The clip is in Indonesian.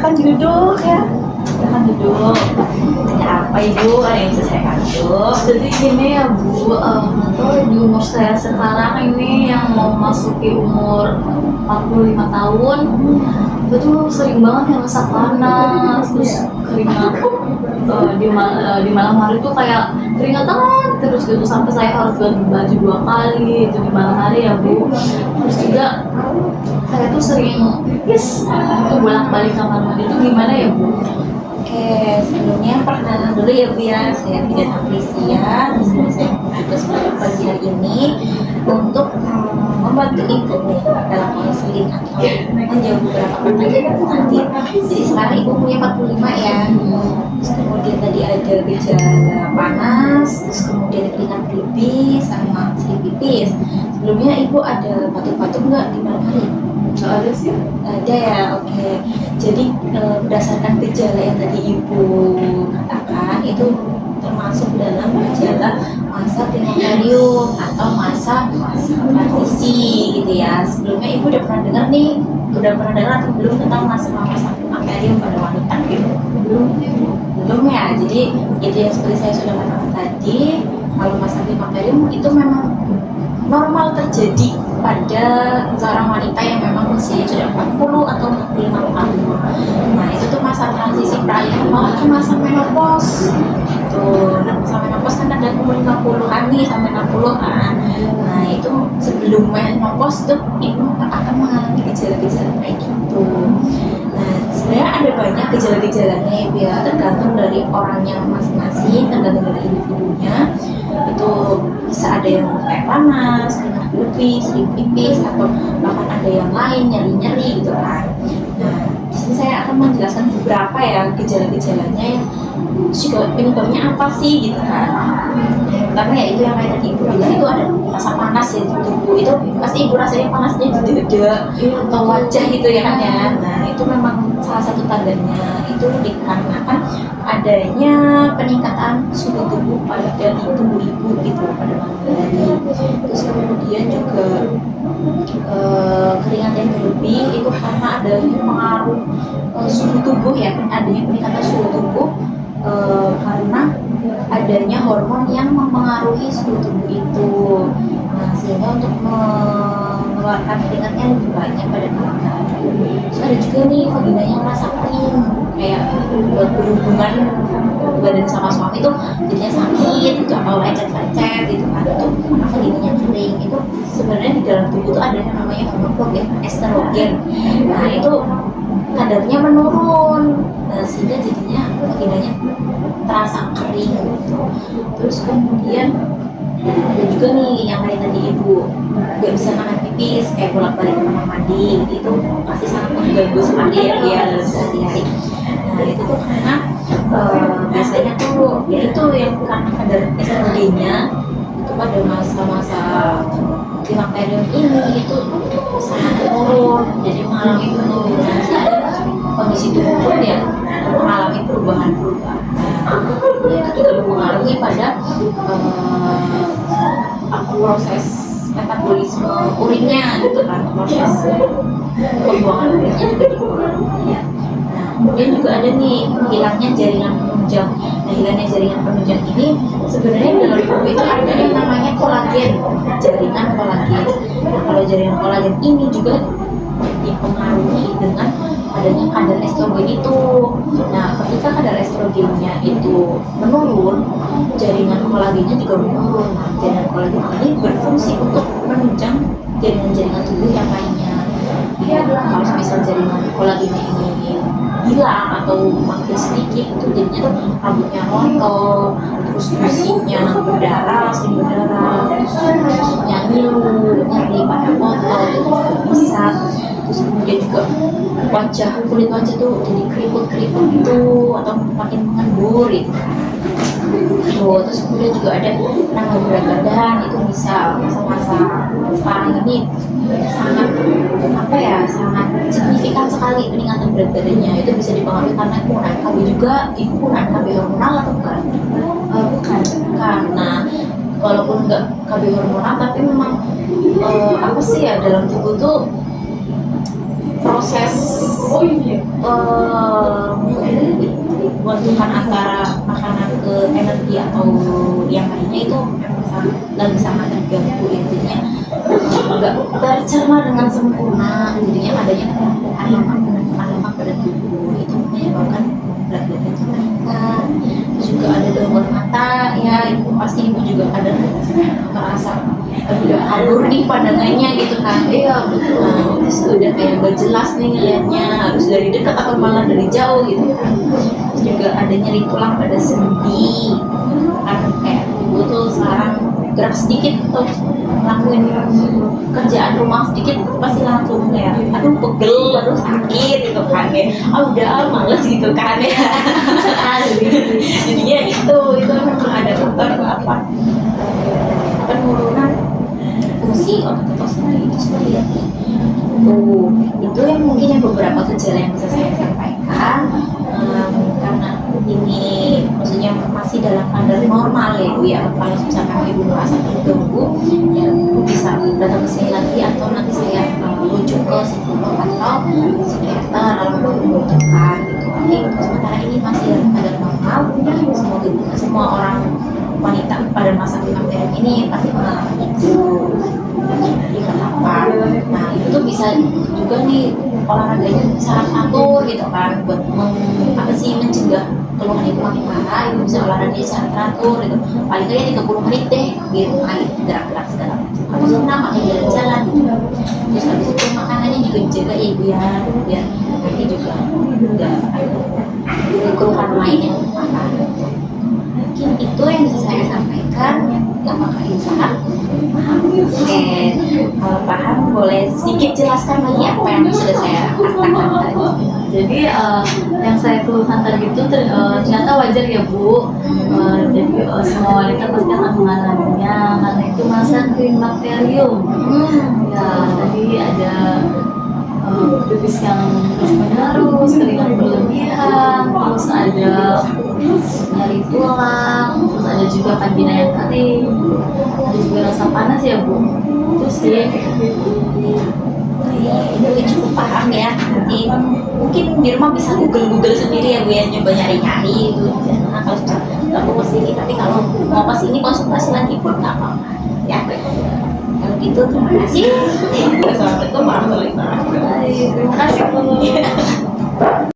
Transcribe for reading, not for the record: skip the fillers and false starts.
Silakan duduk ya. Silakan duduk. Ada apa Ibu? Ada yang bisa saya bantu? Jadi gini ya Bu, di umur saya sekarang ini yang mau masuki umur 45 tahun, itu tuh sering banget ngerasa panas, terus keringat di malam hari tuh kayak keringatan terus gitu sampai saya harus ganti baju 2 kali itu di malam hari ya Bu. Terus juga saya tuh sering pipis itu bolak-balik kamar mandi itu gimana ya Bu? Oke, sebelumnya perkenalan dulu ya Bu ya. Saya Bidan Aprisia. Di sini saya bertugas pada pagi hari ini untuk membantu Ibu nih dalam konseling atau menjawab beberapa pertanyaan nanti. Jadi sekarang Ibu punya 45 ya. Terus kemudian tadi ada gejala panas, terus kemudian keringat pipis sama sering pipis. Sebelumnya Ibu ada batuk-batuk nggak di malam hari? Nggak ada sih. Ada ya, oke. Jadi berdasarkan gejala yang tadi Ibu katakan itu termasuk dalam gejala masa klimakterium atau masa transisi gitu ya. Sebelumnya Ibu udah pernah dengar atau belum tentang masa klimakterium pada wanita gitu? Belum ya. Jadi itu yang seperti saya sudah katakan tadi, kalau masa klimakterium itu memang normal terjadi pada seorang wanita yang memang usianya sudah 40 atau 45 tahun. Nah itu tuh masa transisi peralihan mau ke masa menopause gitu. Nah masa menopause kan ada umur 50-an nih sampai 60-an. Nah itu sebelum menopause tuh ibu akan mengalami gejala-gejala kayak gitu. Nah sebenarnya ada banyak gejala-gejalanya ya, tergantung dari orangnya masing-masing, tergantung dari individunya. Itu bisa ada yang kayak panas, keringat lebih, sering pipis, atau bahkan ada yang lain nyeri-nyeri gitu kan. Nah, di sini saya akan menjelaskan beberapa ya gejala-gejalanya yang juga penyebabnya apa sih gitu kan. Yang pertama ya itu yang kayak tadi ibu bilang itu ada rasa panas ya di tubuh. Itu pasti ibu rasanya panasnya di dada atau wajah gitu ya kan ya. Nah itu memang salah satu tandanya, itu dikarenakan adanya peningkatan suhu tubuh pada di tubuh ibu gitu pada malam hari. Terus kemudian juga keringat yang berlebih itu karena adanya pengaruh suhu tubuh ya, adanya peningkatan suhu tubuh karena adanya hormon yang mempengaruhi suhu tubuh itu. Nah sehingga untuk mengeluarkan keringatnya lebih banyak pada malam hari. Terus ada juga nih vagina yang rasa kering, kayak buat berhubungan badan sama suami itu jadinya sakit gitu atau lecet-lecet gitu kan, itu karena vaginanya kering. Itu sebenarnya di dalam tubuh tuh ada yang namanya hormon estrogen. Nah itu kadarnya menurun, sehingga jadinya vaginanya terasa kering gitu. Terus kemudian ada juga nih yang kayak tadi ibu nggak bisa nahan pipis kayak bolak-balik kamar mandi, itu pasti sangat mengganggu sekali ya dalam sehari-hari. Nah itu tuh karena biasanya tuh ya itu yang karena kadar estrogennya itu pada masa-masa klimakterium ini itu sangat menurun, jadi mengalami penurunan kondisi tubuh pun ya mengalami perubahan-perubahan. Itu juga mempengaruhi pada proses metabolisme urinnya gitu kan, proses pembuangan urinnya juga dipengaruhi. Nah kemudian juga ada nih hilangnya jaringan penunjang. Nah hilangnya jaringan penunjang ini sebenarnya dalam tubuh itu ada yang namanya kolagen, jaringan kolagen. Nah kalau jaringan kolagen ini juga dipengaruhi dengan adanya kadar estrogen itu. Nah ketika kadar estrogennya itu menurun, jaringan kolagennya juga menurun. Nah jaringan kolagen ini berfungsi untuk menunjang jaringan-jaringan tubuh yang lainnya. Ya kalau misal jaringan kolagennya ini hilang atau makin sedikit, itu jadinya tuh rambutnya rontok, terus gusinya sering berdarah, terus gusinya ngilu, nyeri pada otot itu bisa. Terus kemudian juga kulit wajah tuh jadi keriput-keriput gitu atau makin mengendur gitu. Terus kemudian juga ada nambah berat badan, itu bisa masa-masa sekarang ini sangat sangat signifikan sekali peningkatan berat badannya. Itu bisa dipengaruhi karena penggunaan KB juga. Ibu penggunaan KB hormonal atau bukan? Bukan. Karena walaupun nggak KB hormonal tapi memang dalam tubuh tuh proses menentukan antara makanan ke energi atau yang lainnya itu lagi sangat terganggu ya, jadinya nggak tercerna dengan sempurna, jadinya adanya penumpukan lemak pada tubuh itu menyebabkan berat badan meningkat. Terus juga ada gangguan mata ya, ibu pasti ibu juga kadang merasa udah kabur nih pandangannya gitu kan. Iya betul. Terus udah kayak gak jelas nih ngeliatnya, harus dari dekat atau malah dari jauh gitu kan. Terus juga ada nyeri tulang pada sendi kan, kayak ibu tuh sekarang gerak sedikit atau ngelakuin kerjaan rumah sedikit pasti langsung kayak aduh pegel, aduh sakit gitu kan ya, udah males gitu kan ya. Jadinya itu memang ada faktor apa, penurunan fungsi otot sendiri itu seperti itu. Itu yang mungkin yang beberapa gejala yang bisa saya sampaikan. Karena ini maksudnya masih dalam kadar normal ya Bu ya. Kalau misalkan Ibu merasa terganggu ya bisa datang ke sini lagi atau nanti saya rujuk ke psikolog atau psikiater kalau memang membutuhkan gitu. Tapi sementara ini masih dalam kadar normal. Semoga semua orang wanita pada masa klimakterium ini pasti mengalami itu. Jadi nggak apa. Nah itu tuh bisa juga nih olahraganya sangat atur gitu kan, buat mencegah keluhan itu makin parah. Ibu bisa olahraga secara teratur gitu, paling kayak 30 menit deh biar mulai gerak-gerak segala macam, atau senam atau jalan-jalan gitu. Terus habis itu makanannya juga dijaga ya ibu ya, biar nanti juga nggak ada keluhan lain yang parah. Mungkin itu yang bisa saya sampaikan. Apakah Ibu paham? Oke, kalau paham boleh sedikit jelaskan lagi apa yang sudah saya katakan tadi. Jadi yang saya keluhkan tadi itu ternyata wajar ya Bu. Jadi semua wanita pasti akan mengalaminya karena itu masa klimakterium. Ya, tadi ada pipis yang terus menerus, keringat berlebihan, terus ada nyeri tulang, terus ada juga vagina yang kering, ada juga rasa panas ya Bu. Terus sih Ibu cukup paham ya. Nanti mungkin di rumah bisa google sendiri ya Bu ya, coba nyari-nyari gitu. Nah, kalau nggak mau kesini, tapi kalau mau kesini konsultasi lagi pun nggak apa-apa ya. Kalau gitu terima kasih. Assalamualaikum warahmatullahi wabarakatuh. terima kasih Bu.